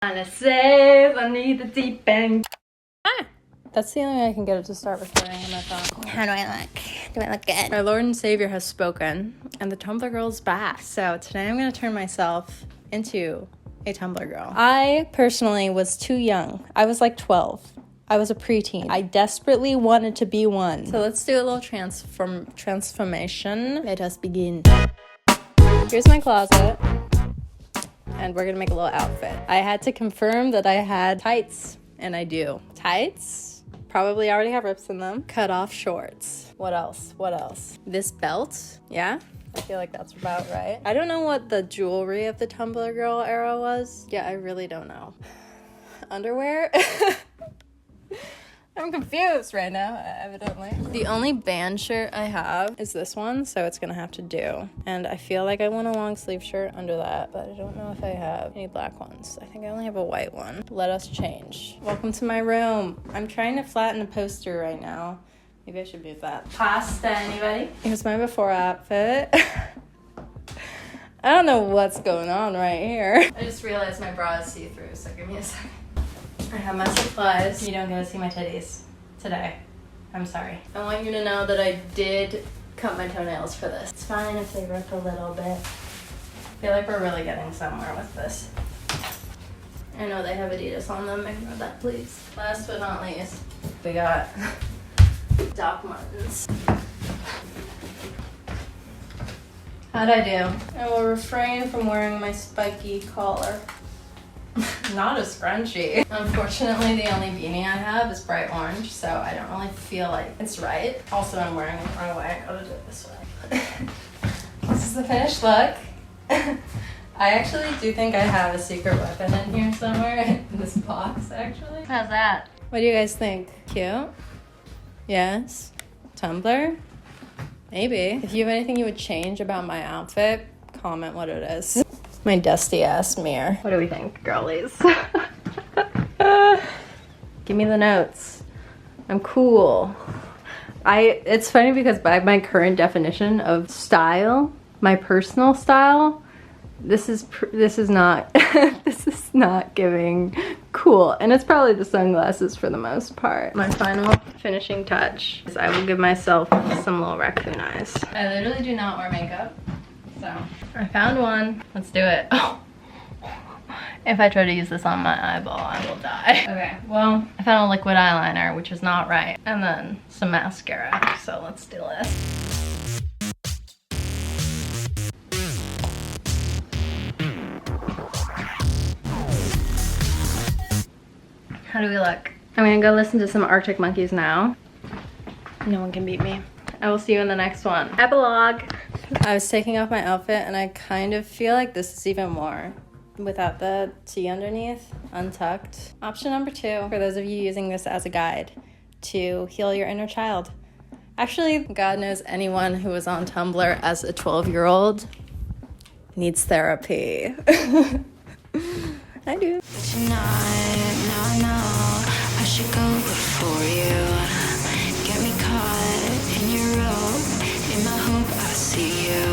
Trying to save, I need the deep end. Ah! That's the only way I can get it to start recording on my phone. How do I look? Do I look good? Our Lord and Savior has spoken, and the Tumblr girl's back. So today I'm going to turn myself into a Tumblr girl. I personally was too young. I was like 12. I was a preteen. I desperately wanted to be one. So let's do a little transformation. Let us begin. Here's my closet. And we're gonna make a little outfit. I had to confirm that I had tights, and I do. Tights, probably already have rips in them. Cut off shorts. What else? What else? This belt, yeah? I feel like that's about right. I don't know what the jewelry of the Tumblr girl era was. Yeah, I really don't know. Underwear? I'm confused right now, evidently. The only band shirt I have is this one, so it's gonna have to do. And I feel like I want a long sleeve shirt under that, but I don't know if I have any black ones. I think I only have a white one. Let us change. Welcome to my room. I'm trying to flatten a poster right now. Maybe I should move that. Pasta, anybody? Here's my before outfit. I don't know what's going on right here. I just realized my bra is see-through, so give me a second. I have my supplies. You don't get to see my titties today. I'm sorry. I want you to know that I did cut my toenails for this. It's fine if they rip a little bit. I feel like we're really getting somewhere with this. I know they have Adidas on them. Ignore that, please. Last but not least, we got Doc Martens. How'd I do? I will refrain from wearing my spiky collar. Not a scrunchie. Unfortunately, the only beanie I have is bright orange, so I don't really feel like it's right. Also, I'm wearing it the wrong way. I gotta do it this way. This is the finished look. I actually do think I have a secret weapon in here somewhere, in this box, actually. How's that? What do you guys think? Cute? Yes? Tumblr? Maybe. If you have anything you would change about my outfit, comment what it is. My dusty ass mirror. What do we think, girlies? Give me the notes. I'm cool. It's funny because by my current definition of style, my personal style, this is not this is not giving cool. And it's probably the sunglasses for the most part. My final finishing touch is I will give myself some little raccoon eyes. I literally do not wear makeup. So, I found one. Let's do it. Oh. If I try to use this on my eyeball, I will die. Okay, well, I found a liquid eyeliner, which is not right. And then some mascara, so let's do this. How do we look? I'm gonna go listen to some Arctic Monkeys now. No one can beat me. I will see you in the next one. Epilogue. I was taking off my outfit and I kind of feel like this is even more without the tee underneath, untucked. Option number 2, for those of you using this as a guide to heal your inner child. Actually, God knows anyone who was on Tumblr as a 12-year-old needs therapy. I do. Tonight, now I know I should go before you. Get me caught in your rope, in my hope I see you.